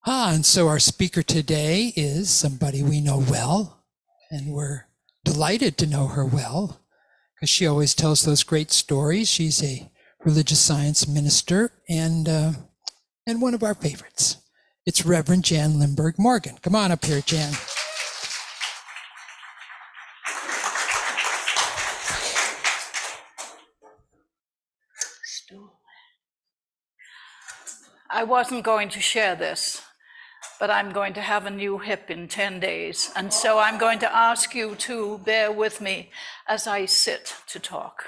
And so our speaker today is somebody we know well, and we're delighted to know her well, because she always tells those great stories. She's a religious science minister and one of our favorites. It's Reverend Jan Limberg Morgan. Come on up here, Jan. I wasn't going to share this, but I'm going to have a new hip in 10 days. And so I'm going to ask you to bear with me as I sit to talk.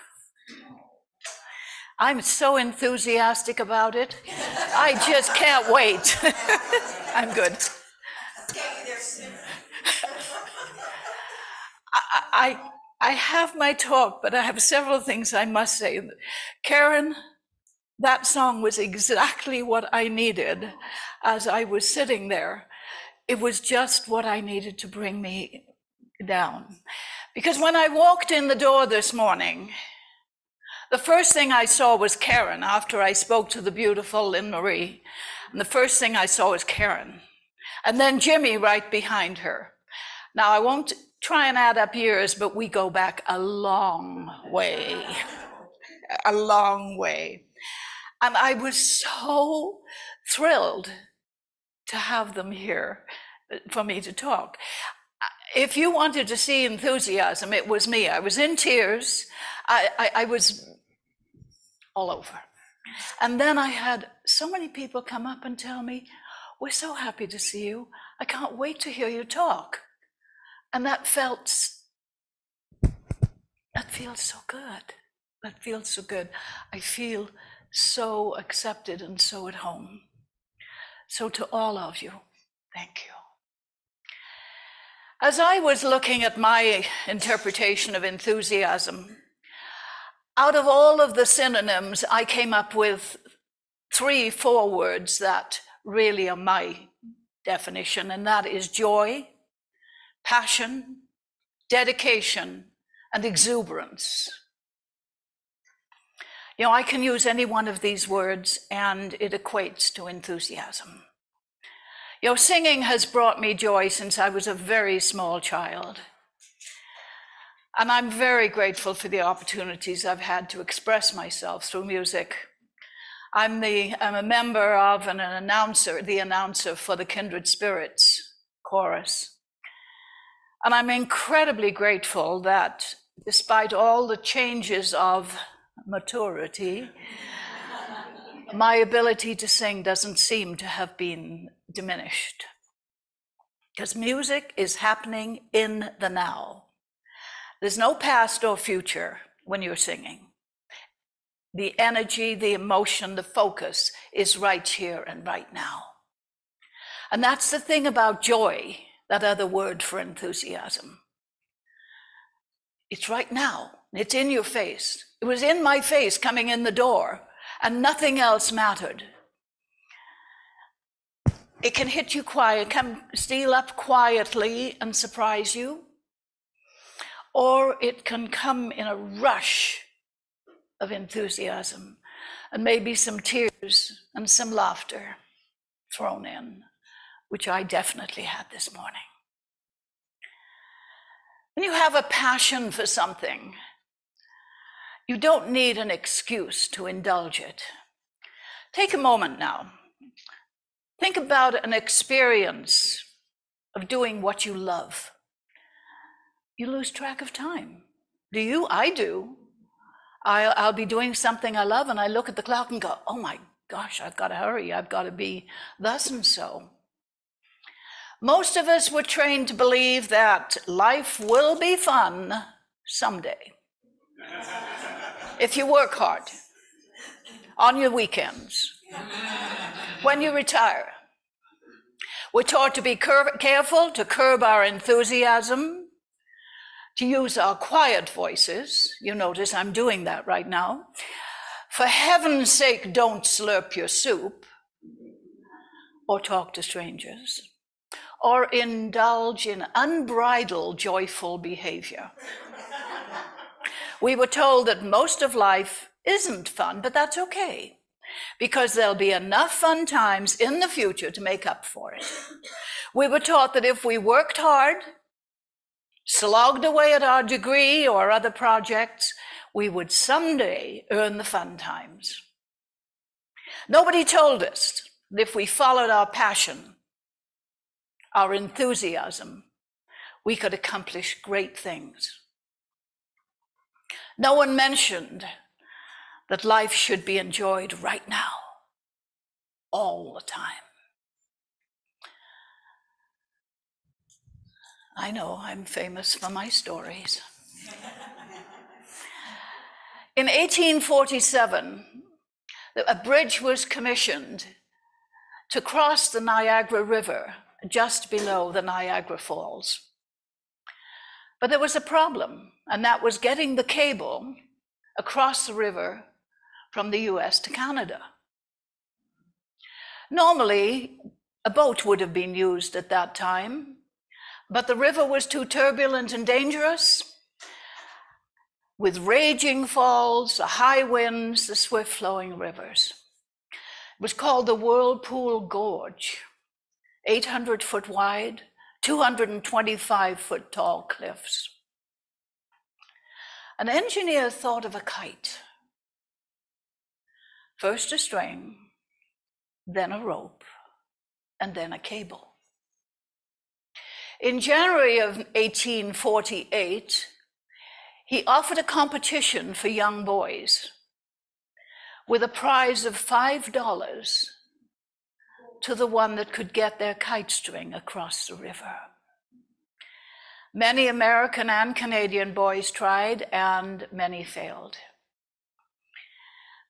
I'm so enthusiastic about it. I just can't wait. I'm good. I have my talk, but I have several things I must say. Karen, that song was exactly what I needed as I was sitting there. It was just what I needed to bring me down. Because when I walked in the door this morning, the first thing I saw was Karen after I spoke to the beautiful Lynn Marie. And the first thing I saw was Karen. And then Jimmy right behind her. Now, I won't try and add up years, but we go back a long way. A long way. And I was so thrilled to have them here for me to talk. If you wanted to see enthusiasm, it was me. I was in tears. I was all over. And then I had so many people come up and tell me, "We're so happy to see you. I can't wait to hear you talk." And that feels so good. That feels so good. I feel so accepted and so at home. So to all of you, thank you. As I was looking at my interpretation of enthusiasm, out of all of the synonyms, I came up with 3-4 words that really are my definition, and that is joy, passion, dedication, and exuberance. You know, I can use any one of these words and it equates to enthusiasm. You know, singing has brought me joy since I was a very small child. And I'm very grateful for the opportunities I've had to express myself through music. I'm a member of and the announcer for the Kindred Spirits chorus. And I'm incredibly grateful that despite all the changes of maturity, my ability to sing doesn't seem to have been diminished. Because music is happening in the now. There's no past or future when you're singing. The energy, the emotion, the focus is right here and right now. And that's the thing about joy, that other word for enthusiasm. It's right now. It's in your face. It was in my face coming in the door, and nothing else mattered. It can hit you quiet, steal up quietly and surprise you, or it can come in a rush of enthusiasm, and maybe some tears and some laughter thrown in, which I definitely had this morning. When you have a passion for something, you don't need an excuse to indulge it. Take a moment now. Think about an experience of doing what you love. You lose track of time. Do you? I do. I'll be doing something I love and I look at the clock and go, "Oh my gosh, I've got to hurry. I've got to be thus and so." Most of us were trained to believe that life will be fun someday. If you work hard, on your weekends, when you retire. We're taught to be careful, to curb our enthusiasm, to use our quiet voices. You notice I'm doing that right now. For heaven's sake, don't slurp your soup or talk to strangers or indulge in unbridled joyful behavior. We were told that most of life isn't fun, but that's okay. because there'll be enough fun times in the future to make up for it. We were taught that if we worked hard, slogged away at our degree or other projects, we would someday earn the fun times. Nobody told us that if we followed our passion, our enthusiasm, we could accomplish great things. No one mentioned that life should be enjoyed right now, all the time. I know I'm famous for my stories. In 1847, a bridge was commissioned to cross the Niagara River just below the Niagara Falls. But there was a problem, and that was getting the cable across the river from the US to Canada. Normally, a boat would have been used at that time, but the river was too turbulent and dangerous, with raging falls, the high winds, the swift-flowing rivers. It was called the Whirlpool Gorge, 800-foot wide, 225-foot tall cliffs. An engineer thought of a kite. First a string, then a rope, and then a cable. In January of 1848, he offered a competition for young boys with a prize of $5 to the one that could get their kite string across the river. Many American and Canadian boys tried, and many failed.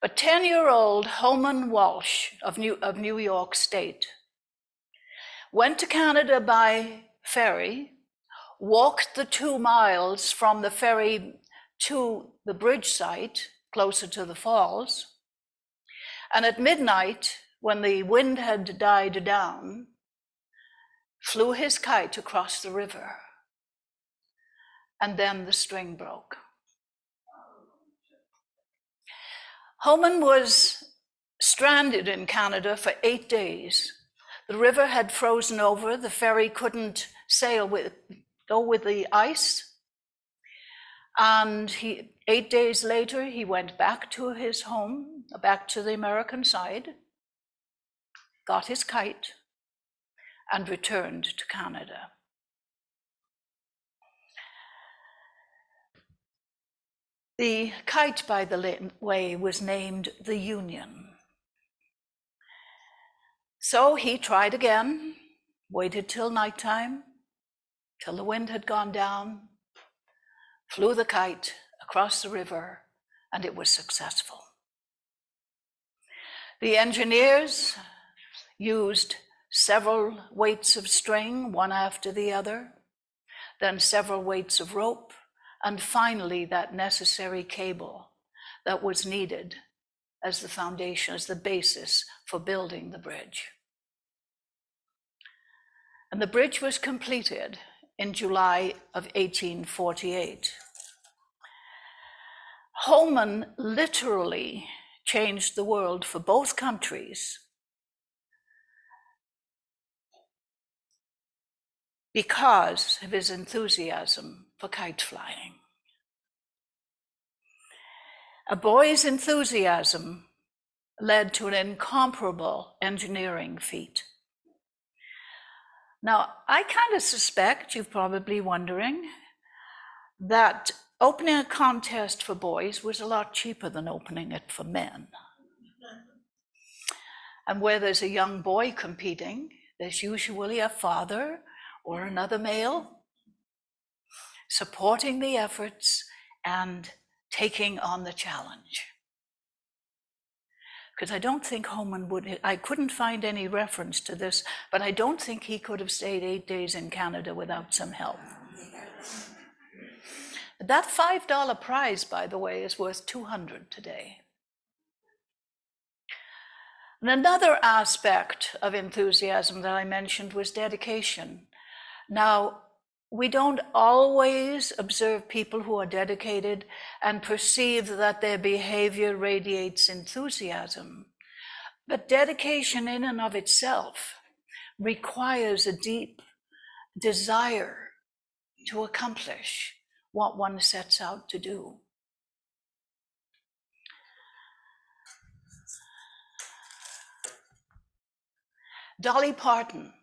But 10-year-old Holman Walsh of New York State went to Canada by ferry, walked the 2 miles from the ferry to the bridge site, closer to the falls, and at midnight, when the wind had died down, flew his kite across the river, and then the string broke. Holman was stranded in Canada for 8 days. The river had frozen over, the ferry couldn't go with the ice, and 8 days later, he went back to his home, back to the American side, got his kite, and returned to Canada. The kite, by the way, was named the Union. So he tried again, waited till nighttime, till the wind had gone down, flew the kite across the river, and it was successful. The engineers used several weights of string, one after the other, then several weights of rope, and finally that necessary cable that was needed as the foundation, as the basis for building the bridge. And the bridge was completed in July of 1848. Holman literally changed the world for both countries because of his enthusiasm for kite flying. A boy's enthusiasm led to an incomparable engineering feat. Now, I kind of suspect, you're probably wondering, that opening a contest for boys was a lot cheaper than opening it for men. And where there's a young boy competing, there's usually a father or another male supporting the efforts and taking on the challenge. Because I don't think Holman I couldn't find any reference to this, but I don't think he could have stayed 8 days in Canada without some help. That $5 prize, by the way, is worth $200 today. And another aspect of enthusiasm that I mentioned was dedication. Now, we don't always observe people who are dedicated and perceive that their behavior radiates enthusiasm. But dedication in and of itself requires a deep desire to accomplish what one sets out to do. Dolly Parton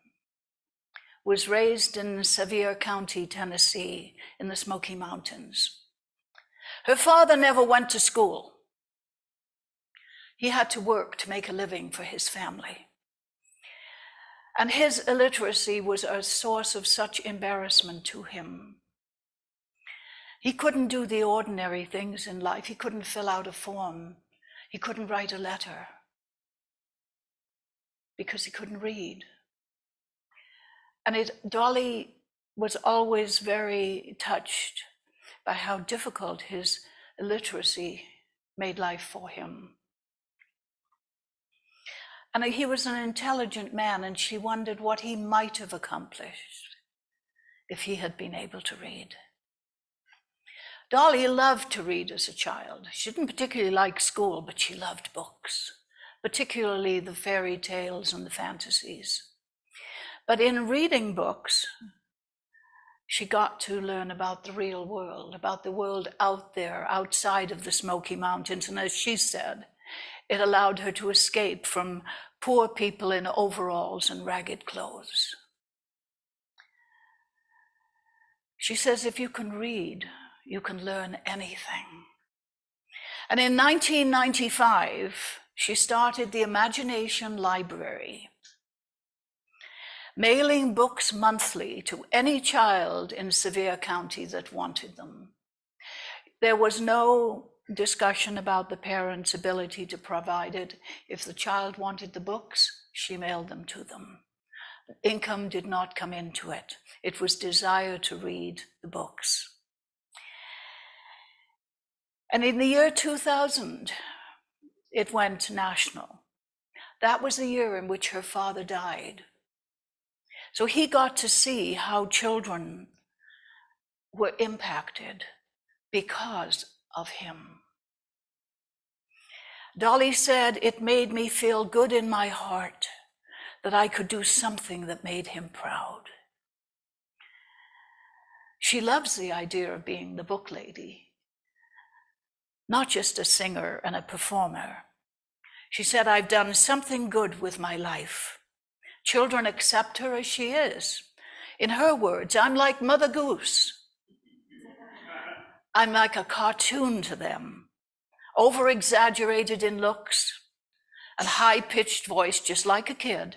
was raised in Sevier County, Tennessee, in the Smoky Mountains. Her father never went to school. He had to work to make a living for his family. And his illiteracy was a source of such embarrassment to him. He couldn't do the ordinary things in life. He couldn't fill out a form. He couldn't write a letter because he couldn't read. And Dolly was always very touched by how difficult his illiteracy made life for him. And he was an intelligent man, and she wondered what he might have accomplished if he had been able to read. Dolly loved to read as a child. She didn't particularly like school, but she loved books, particularly the fairy tales and the fantasies. But in reading books, she got to learn about the real world, about the world out there, outside of the Smoky Mountains. And as she said, it allowed her to escape from poor people in overalls and ragged clothes. She says, if you can read, you can learn anything. And in 1995, she started the Imagination Library, mailing books monthly to any child in Sevier County that wanted them. There was no discussion about the parents' ability to provide it. If the child wanted the books, she mailed them to them. Income did not come into it. It was desire to read the books. And in the year 2000, it went national. That was the year in which her father died. So he got to see how children were impacted because of him. Dolly said, it made me feel good in my heart that I could do something that made him proud. She loves the idea of being the book lady, not just a singer and a performer. She said, I've done something good with my life. Children accept her as she is. In her words, I'm like Mother Goose. I'm like a cartoon to them, over-exaggerated in looks and high-pitched voice, just like a kid.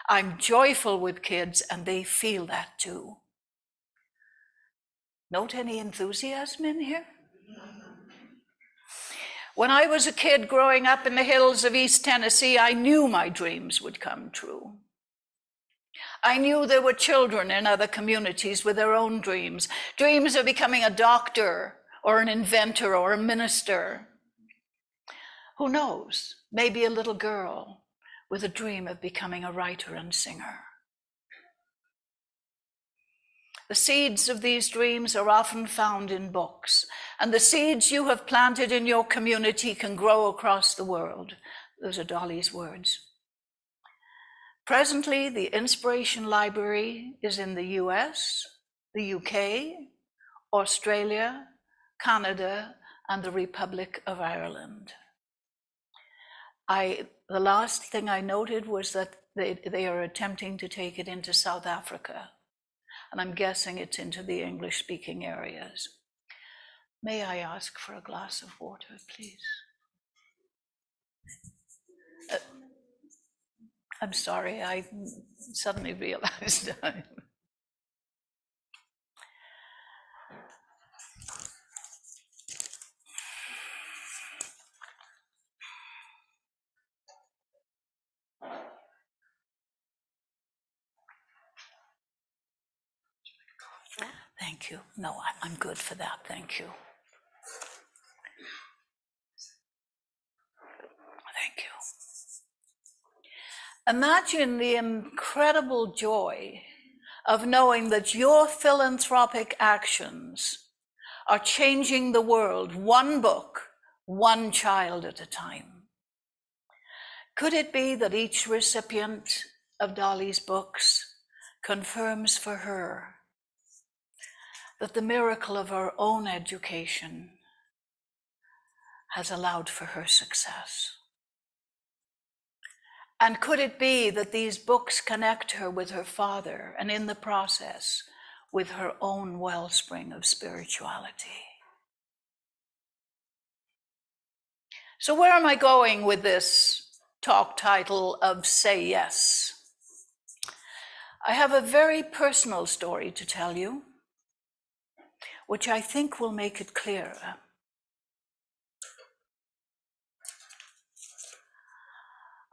I'm joyful with kids, and they feel that too. Note any enthusiasm in here? When I was a kid growing up in the hills of East Tennessee, I knew my dreams would come true. I knew there were children in other communities with their own dreams, dreams of becoming a doctor or an inventor or a minister. Who knows, maybe a little girl with a dream of becoming a writer and singer. The seeds of these dreams are often found in books, and the seeds you have planted in your community can grow across the world. Those are Dolly's words. Presently, the Inspiration Library is in the US, the UK, Australia, Canada, and the Republic of Ireland. The last thing I noted was that they are attempting to take it into South Africa, and I'm guessing it's into the English-speaking areas. May I ask for a glass of water, please? I'm sorry, I suddenly realized. Thank you. No, I'm good for that, thank you. Thank you. Imagine the incredible joy of knowing that your philanthropic actions are changing the world, one book, one child at a time. Could it be that each recipient of Dolly's books confirms for her that the miracle of her own education has allowed for her success? And could it be that these books connect her with her father, and in the process, with her own wellspring of spirituality? So where am I going with this talk title of Say Yes? I have a very personal story to tell you, which I think will make it clearer.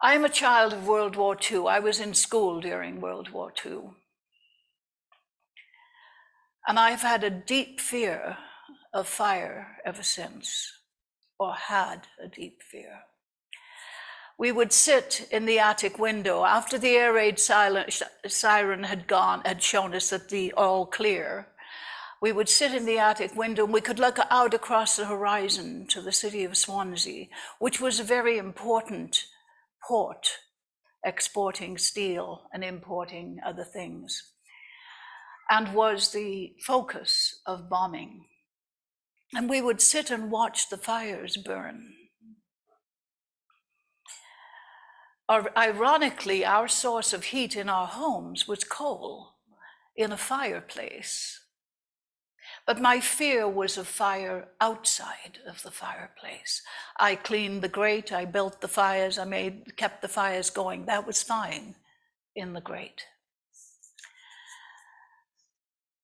I'm a child of World War II. I was in school during World War II. And I've had a deep fear of fire ever since, or had a deep fear. We would sit in the attic window after the air raid siren had shown us that the all clear. We would sit in the attic window and we could look out across the horizon to the city of Swansea, which was a very important port, exporting steel and importing other things, and was the focus of bombing. And we would sit and watch the fires burn. Ironically, our source of heat in our homes was coal in a fireplace. But my fear was of fire outside of the fireplace. I cleaned the grate, I built the fires, kept the fires going. That was fine in the grate.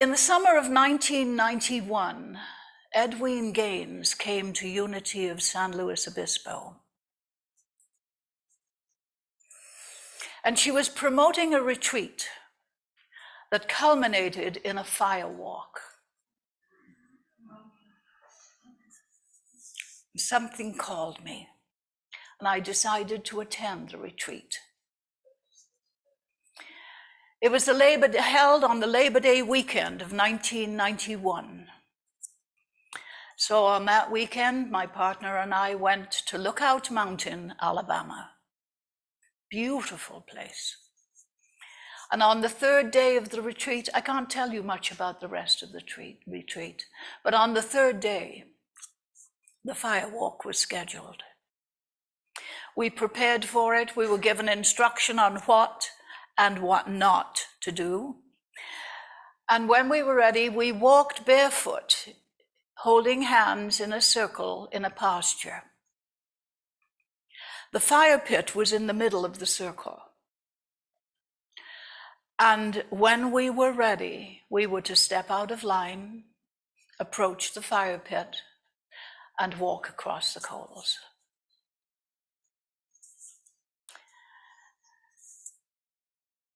In the summer of 1991, Edwene Gaines came to Unity of San Luis Obispo. And she was promoting a retreat that culminated in a fire walk. Something called me, and I decided to attend the retreat. It was held on the Labor Day weekend of 1991. So on that weekend, my partner and I went to Lookout Mountain, Alabama. Beautiful place. And on the third day of the retreat, I can't tell you much about the rest of the retreat, but on the third day, the fire walk was scheduled. We prepared for it. We were given instruction on what and what not to do. And when we were ready, we walked barefoot, holding hands in a circle in a pasture. The fire pit was in the middle of the circle. And when we were ready, we were to step out of line, approach the fire pit, and walk across the coals.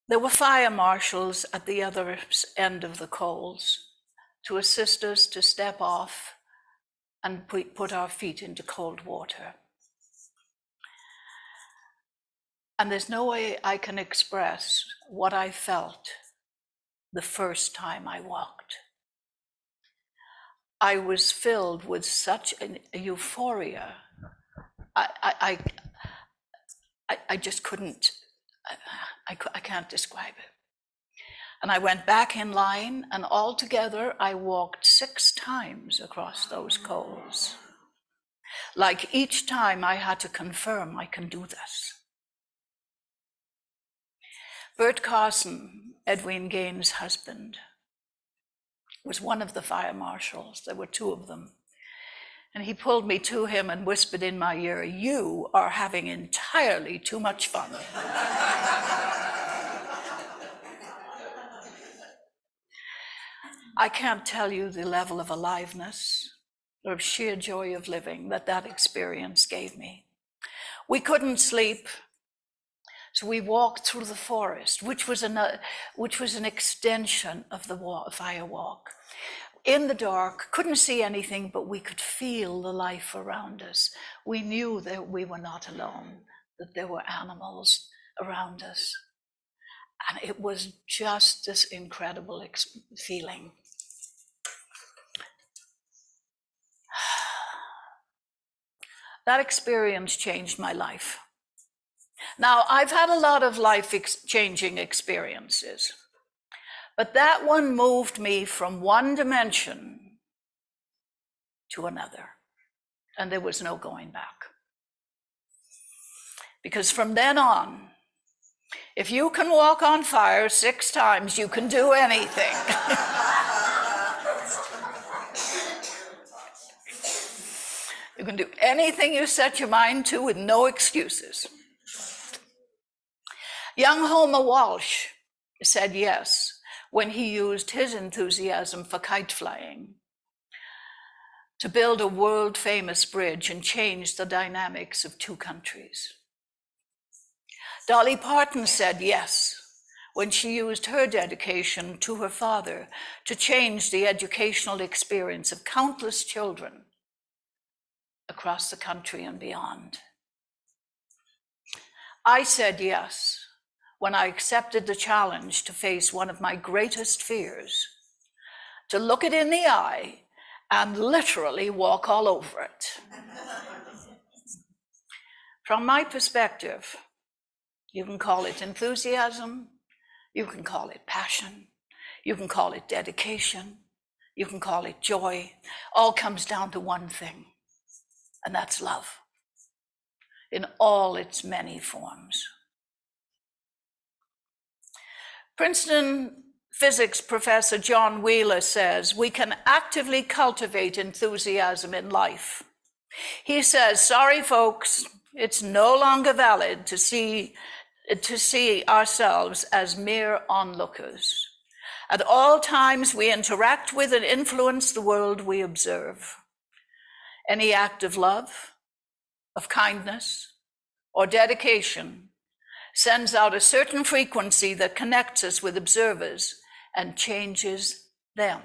There were fire marshals at the other end of the coals to assist us to step off and put our feet into cold water. And there's no way I can express what I felt the first time I walked. I was filled with such a euphoria. I just couldn't, I can't describe it. And I went back in line, and altogether I walked 6 times across those coals. Like each time I had to confirm I can do this. Bert Carson, Edwene Gaines' husband, was one of the fire marshals. There were 2 of them. And he pulled me to him and whispered in my ear, "You are having entirely too much fun." I can't tell you the level of aliveness or of sheer joy of living that experience gave me. We couldn't sleep, so we walked through the forest, which was an extension of the fire walk. In the dark, couldn't see anything, but we could feel the life around us. We knew that we were not alone, that there were animals around us. And it was just this incredible feeling. That experience changed my life. Now, I've had a lot of life-changing experiences, but that one moved me from one dimension to another, and there was no going back. Because from then on, if you can walk on fire 6 times, you can do anything. You can do anything you set your mind to with no excuses. Young Homer Walsh said yes when he used his enthusiasm for kite flying to build a world-famous bridge and change the dynamics of 2 countries. Dolly Parton said yes when she used her dedication to her father to change the educational experience of countless children across the country and beyond. I said yes when I accepted the challenge to face one of my greatest fears, to look it in the eye and literally walk all over it. From my perspective, you can call it enthusiasm, you can call it passion, you can call it dedication, you can call it joy. All comes down to one thing, and that's love in all its many forms. Princeton physics professor John Wheeler says we can actively cultivate enthusiasm in life. He says, sorry folks, it's no longer valid to see ourselves as mere onlookers. At all times we interact with and influence the world we observe. Any act of love, of kindness, or dedication sends out a certain frequency that connects us with observers and changes them.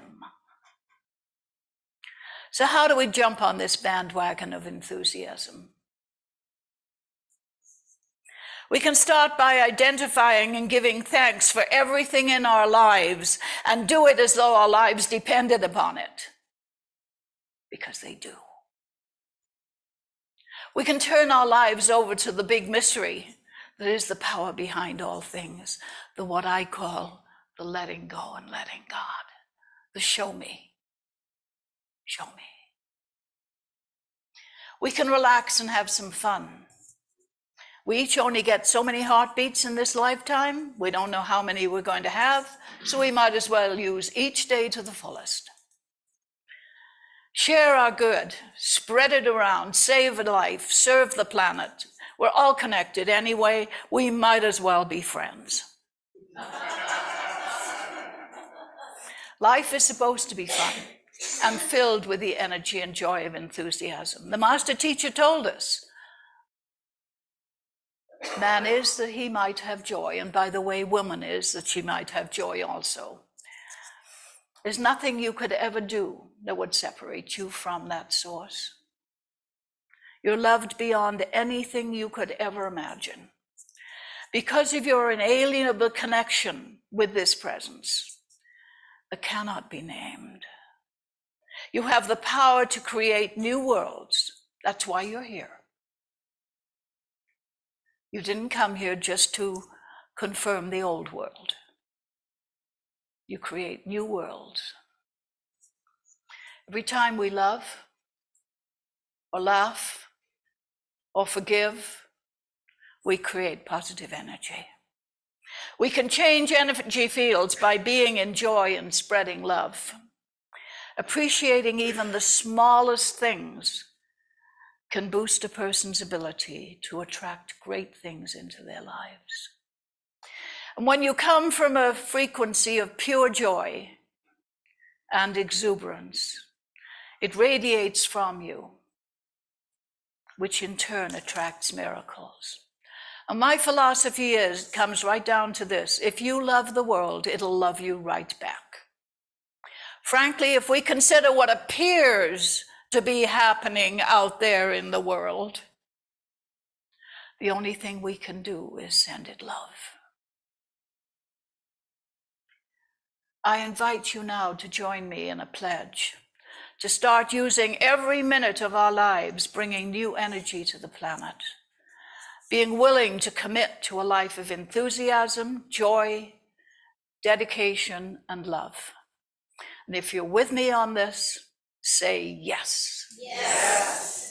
So how do we jump on this bandwagon of enthusiasm? We can start by identifying and giving thanks for everything in our lives and do it as though our lives depended upon it, because they do. We can turn our lives over to the big mystery that is the power behind all things, the what I call the letting go and letting God, the show me, show me. We can relax and have some fun. We each only get so many heartbeats in this lifetime. We don't know how many we're going to have, so we might as well use each day to the fullest. Share our good, spread it around, save a life, serve the planet. We're all connected anyway. We might as well be friends. Life is supposed to be fun and filled with the energy and joy of enthusiasm. The master teacher told us, man is that he might have joy, and by the way, woman is that she might have joy also. There's nothing you could ever do that would separate you from that source. You're loved beyond anything you could ever imagine. Because of your inalienable connection with this presence that cannot be named. You have the power to create new worlds. That's why you're here. You didn't come here just to confirm the old world. You create new worlds. Every time we love, or laugh, or forgive, we create positive energy. We can change energy fields by being in joy and spreading love. Appreciating even the smallest things can boost a person's ability to attract great things into their lives. And when you come from a frequency of pure joy and exuberance, it radiates from you, which in turn attracts miracles. And my philosophy comes right down to this: if you love the world, it'll love you right back. Frankly, if we consider what appears to be happening out there in the world, the only thing we can do is send it love. I invite you now to join me in a pledge to start using every minute of our lives bringing new energy to the planet. being willing to commit to a life of enthusiasm, joy, dedication, and love. And if you're with me on this, say yes. Yes.